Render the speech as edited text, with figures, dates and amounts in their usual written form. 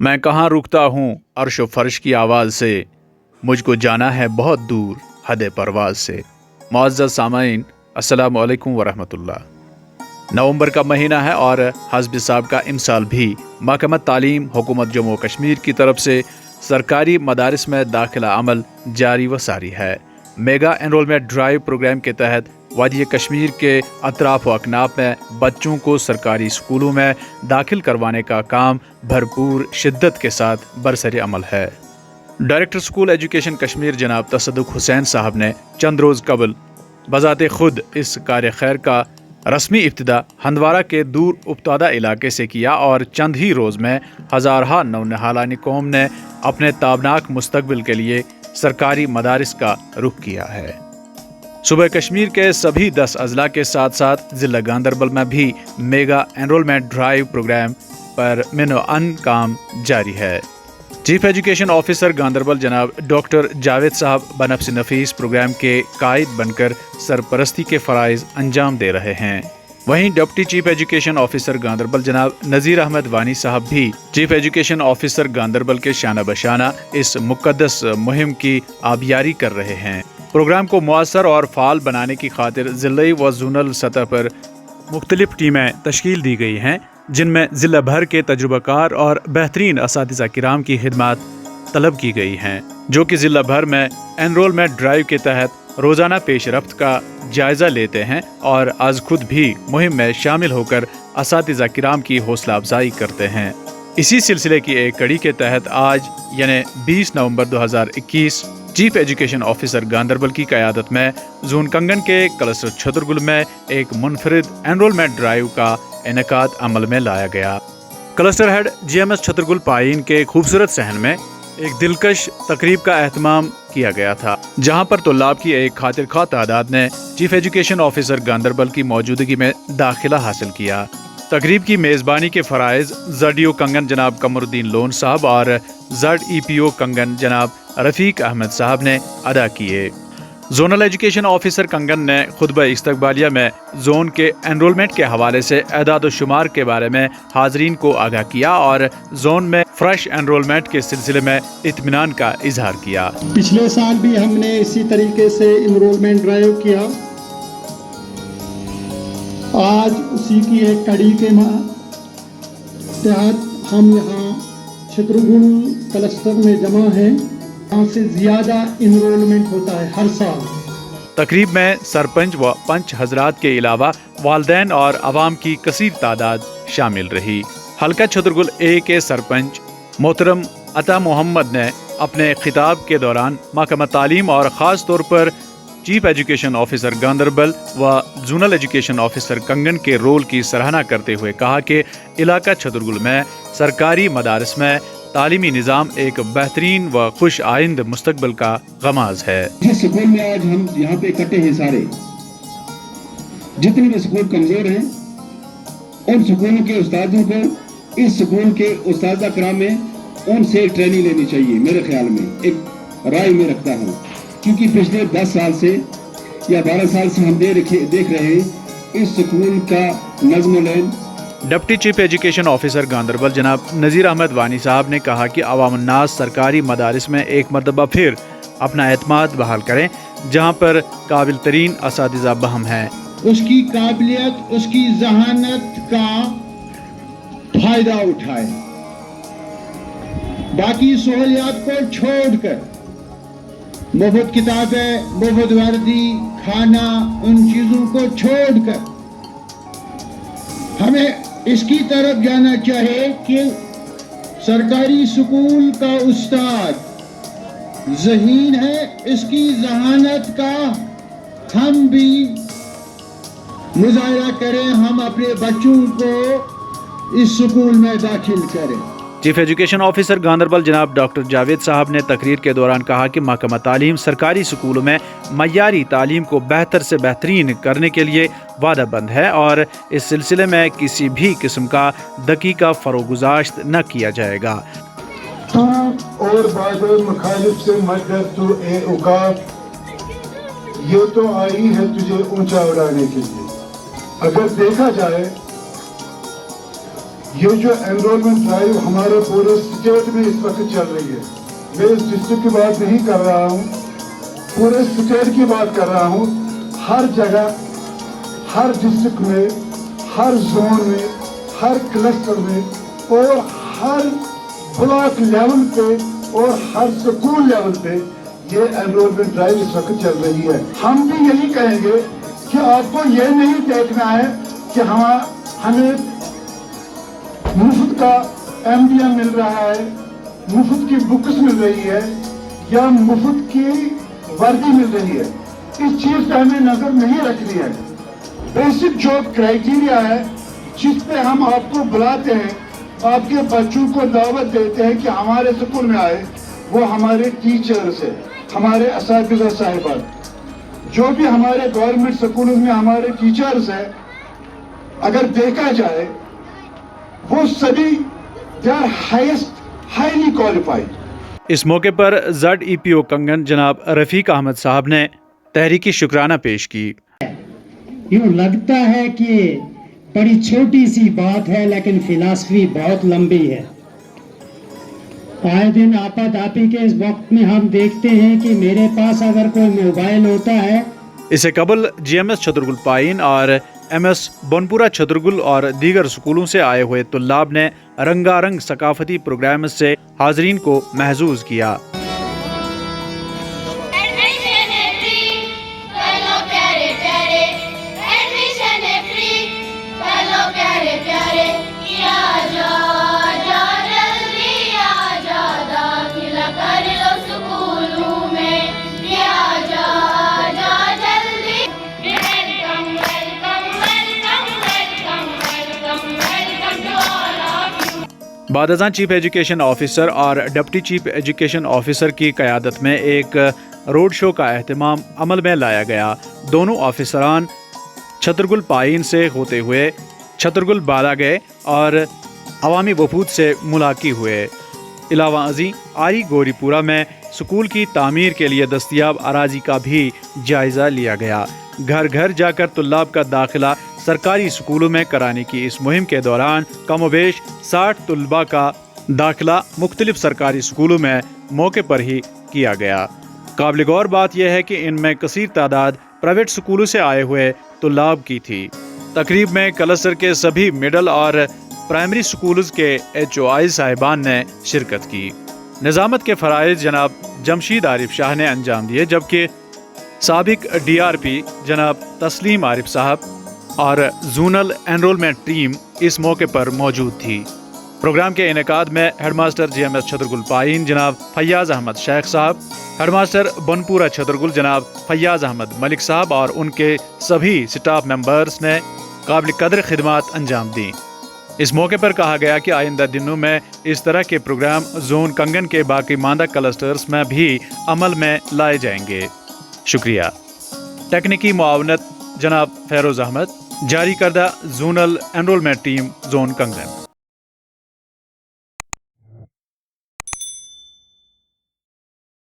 मैं कहाँ रुकता हूँ अर्श व फर्श की आवाज़ से, मुझको जाना है बहुत दूर हद परवाज़ से। मुअज़्ज़ज़ सामाईन, अस्सलामु अलैकुम वरहमतुल्लाह। नवंबर का महीना है और हज़्ब साहब का इमसाल भी महकमा तालीम हुकूमत जम्मू कश्मीर की तरफ से सरकारी मदारिस में दाखिला अमल जारी व सारी है। मेगा एनरोलमेंट ड्राइव प्रोग्राम के तहत वादी कश्मीर के अतराफ व अकनाफ में बच्चों को सरकारी स्कूलों में दाखिल करवाने का काम भरपूर शिद्दत के साथ बरसर अमल है। डायरेक्टर स्कूल एजुकेशन कश्मीर जनाब तसद्दुक़ हुसैन साहब ने चंद रोज़ कबल बज़ाते खुद इस कार्य खैर का रस्मी इब्तिदा हंदवारा के दूर उपतादा इलाके से किया और चंद ही रोज़ में हज़ारहा नौनिहालानी कौम ने अपने ताबनाक मुस्तकबिल के लिए सरकारी मदारिस का रुख किया है। सुबह कश्मीर के सभी 10 अजला के साथ साथ ज़िला गांदरबल में भी मेगा एनरोलमेंट ड्राइव प्रोग्राम पर मिनो अन काम जारी है। चीफ एजुकेशन ऑफिसर गांदरबल जनाब डॉक्टर जावेद साहब बनफ्स नफीस प्रोग्राम के कायद बनकर सरपरस्ती के फ़राइज़ अंजाम दे रहे हैं। वहीं deputy chief education officer Ganderbal जनाब नज़ीर अहमद वानी साहब भी चीफ एजुकेशन ऑफिसर गांदरबल के शाना बशाना इस मुक़द्दस मुहिम की आबियारी कर रहे हैं। प्रोग्राम को मुअस्सर और फ़ाल बनाने की खातिर ज़िले व ज़ोनल सतह पर मुख्तलिफ टीमें तश्कील दी गई हैं, जिनमें ज़िला भर के तजुर्बाकार और बेहतरीन असातिज़ा किराम की खिदमत तलब की गई हैं, जो कि ज़िला भर में एनरोलमेंट ड्राइव के तहत रोज़ाना पेश रफ्त का जायज़ा लेते हैं और आज खुद भी मुहिम में शामिल होकर असातिज़ा किराम की हौसला अफजाई करते हैं। इसी सिलसिले की एक कड़ी के तहत आज यानी 20 नवंबर 2021 चीफ एजुकेशन ऑफिसर गांदरबल की क़यादत में जोन कंगन के क्लस्टर छतरगुल में एक मुनफरिद एनरोलमेंट ड्राइव का इनेकाद अमल में लाया गया। क्लस्टर हेड GMS छतरगुल पाइन के खूबसूरत सहन में एक दिलकश तकरीब का एहतमाम किया गया था, जहां पर तुल्लाब की एक खातिर खा तादाद ने चीफ एजुकेशन ऑफिसर गांदरबल की मौजूदगी में दाखिला हासिल किया। तकरीब की मेज़बानी के फ़राइज़ ZDO कंगन जनाब कमरुद्दीन लोन साहब और ZEPO कंगन जनाब रफ़ीक अहमद साहब ने अदा किए। जोनल एजुकेशन ऑफिसर कंगन ने खुतबा इस्तकबालिया में जोन के एनरोलमेंट के हवाले से एदाद व शुमार के बारे में हाज़रीन को आगाह किया और जोन में फ्रेश एनरोलमेंट के सिलसिले में इत्मीनान का इजहार किया। पिछले साल भी हमने इसी तरीके से एनरोलमेंट ड्राइव किया। आज उसी की एक कड़ी के तहत हम यहाँ छतरगुल क्लस्टर में जमा हैं। यहाँ से ज़्यादा एनरोलमेंट होता है हर साल। तकरीब में सरपंच व पंच हजरात के अलावा वालदैन और अवाम की कसीर तादाद शामिल रही। हल्का छतरगुल A के सरपंच मोहतरम अता मोहम्मद ने अपने खिताब के दौरान महकमा तालीम और ख़ास तौर पर चीफ एजुकेशन ऑफिसर गांदरबल व जोनल एजुकेशन ऑफिसर कंगन के रोल की सराहना करते हुए कहा कि इलाका छतरगुल में सरकारी मदारिस में तालीमी निज़ाम एक बेहतरीन व खुश आइंद मुस्तकबिल का गमाज है। जिस स्कूल में आज हम यहाँ पे इकट्ठे हैं, सारे जितने भी स्कूल कमजोर हैं, उन स्कूलों के उस्तादों को इस स्कूल के उस्ताद कराम में उनसे ट्रेनिंग लेनी चाहिए। मेरे ख्याल में एक राय में रखता हूँ, क्योंकि पिछले 10 साल से या 12 साल से हम देख रहे हैं इस स्कूल का नज़्म-ओ-नैन। Deputy chief education officer Ganderbal जनाब नज़ीर अहमद वानी साहब ने कहा कि अवाम-उन-नास सरकारी मदारिस में एक मरतबा फिर अपना एतमाद बहाल करें, जहां पर काबिल तरीन असातिज़ा बहम हैं। उसकी काबिलियत, उसकी जहानत का फायदा उठाए, बाकी सहूलियात को छोड़कर मुफ्त किताबें, मुफ्त वर्दी, खाना, उन चीज़ों को छोड़कर हमें इसकी तरफ जाना चाहिए कि सरकारी स्कूल का उस्ताद ज़हीन है, इसकी जहानत का हम भी मुजाहिरा करें, हम अपने बच्चों को इस स्कूल में दाखिल करें। चीफ एजुकेशन ऑफिसर गांदरबल जनाब डॉक्टर जावेद साहब ने तकरीर के दौरान कहा कि महकमा तालीम सरकारी स्कूलों में मयारी तालीम को बेहतर से बेहतरीन करने के लिए वादाबंद है और इस सिलसिले में किसी भी किस्म का दकीका फरोगुज़ाश्त न किया जाएगा। और बाद मुखालिफ से मत डर, तो ए औकात ये तो आई है तुझे ऊंचा उड़ाने के लिए। अगर देखा जाए ये जो एनरोलमेंट ड्राइव हमारे पूरे स्टेट में इस वक्त चल रही है, मैं इस डिस्ट्रिक्ट की बात नहीं कर रहा हूँ, पूरे स्टेट की बात कर रहा हूँ। हर जगह, हर डिस्ट्रिक्ट में, हर जोन में, हर क्लस्टर में और हर ब्लॉक लेवल पे और हर स्कूल लेवल पे ये एनरोलमेंट ड्राइव इस वक्त चल रही है। हम भी यही कहेंगे कि आपको ये नहीं देखना है कि हमें मुफ्त का एमडीएम मिल रहा है, मुफ्त की बुक्स मिल रही है या मुफ्त की वर्दी मिल रही है। इस चीज पे हमें नजर नहीं रखनी है। बेसिक जो क्राइटेरिया है जिस पे हम आपको बुलाते हैं, आपके बच्चों को दावत देते हैं कि हमारे स्कूल में आए, वो हमारे टीचर्स है, हमारे असातिज़ा साहिबान, जो भी हमारे गवर्नमेंट स्कूलों में हमारे टीचर्स हैं, अगर देखा जाए वो सभी दे आर हाईली क्वालिफाइड। इस मौके पर ZEPO कंगन जनाब रफीक अहमद साहब ने तहरीकी शुक्राना पेश की। यूँ लगता है कि बड़ी छोटी सी बात है लेकिन फिलॉसफी बहुत लंबी है। आए दिन आपाधापी के इस वक्त में हम देखते हैं कि मेरे पास अगर कोई मोबाइल होता है। इससे कबल GMS छतरगुल पाइन और MS बनपुरा छतरगुल और दीगर स्कूलों से आए हुए तुल्लाब ने रंगारंग सकाफती प्रोग्राम से हाजरीन को महजूज किया। बादशाह चीफ एजुकेशन ऑफिसर और डिप्टी चीफ एजुकेशन ऑफिसर की क़यादत में एक रोड शो का एहतमाम अमल में लाया गया। दोनों ऑफिसरान छतरगुल पाइन से होते हुए छतरगुल बाला गए और अवामी वफूद से मुलाकी हुए। इलावा अजी आरी गोरीपुरा में स्कूल की तामीर के लिए दस्तयाब अराजी का भी जायज़ा लिया गया। घर घर जाकर तुल्लाब का दाखिला सरकारी स्कूलों में कराने की इस मुहिम के दौरान कमोबेश 60 तुल्बा का दाखिला मुख्तलिफ सरकारी स्कूलों में मौके पर ही किया गया। काबिल गौर बात यह है कि इनमें कसीर तादाद प्राइवेट स्कूलों से आए हुए तुल्लाब की थी। तकरीब में क्लस्टर के सभी मिडल और प्राइमरी स्कूल्स के HOI साहिबान ने शिरकत की। निज़ामत के फ़राइज़ जनाब जमशीद आरिफ शाह ने अंजाम दिए, जबकि साबिक DRP जनाब तस्लीम आरिफ साहब और जोनल एनरोलमेंट टीम इस मौके पर मौजूद थी। प्रोग्राम के इनेकाद में हेडमास्टर GMS छतरगुल पाइन जनाब फैयाज़ अहमद शेख साहब, हेडमास्टर बनपुरा छतरगुल जनाब फैयाज़ अहमद मलिक साहब और उनके सभी स्टाफ मेंबर्स ने काबिल कदर खिदमत अंजाम दी। इस मौके पर कहा गया कि आइंदा दिनों में इस तरह के प्रोग्राम जोन कंगन के बाकी मांदा क्लस्टर्स में भी अमल में लाए जाएंगे। शुक्रिया। टेक्निकी मुआवनत जनाब फेरोज अहमद, जारी करदा जोनल एनरोलमेंट टीम जोन कंगन।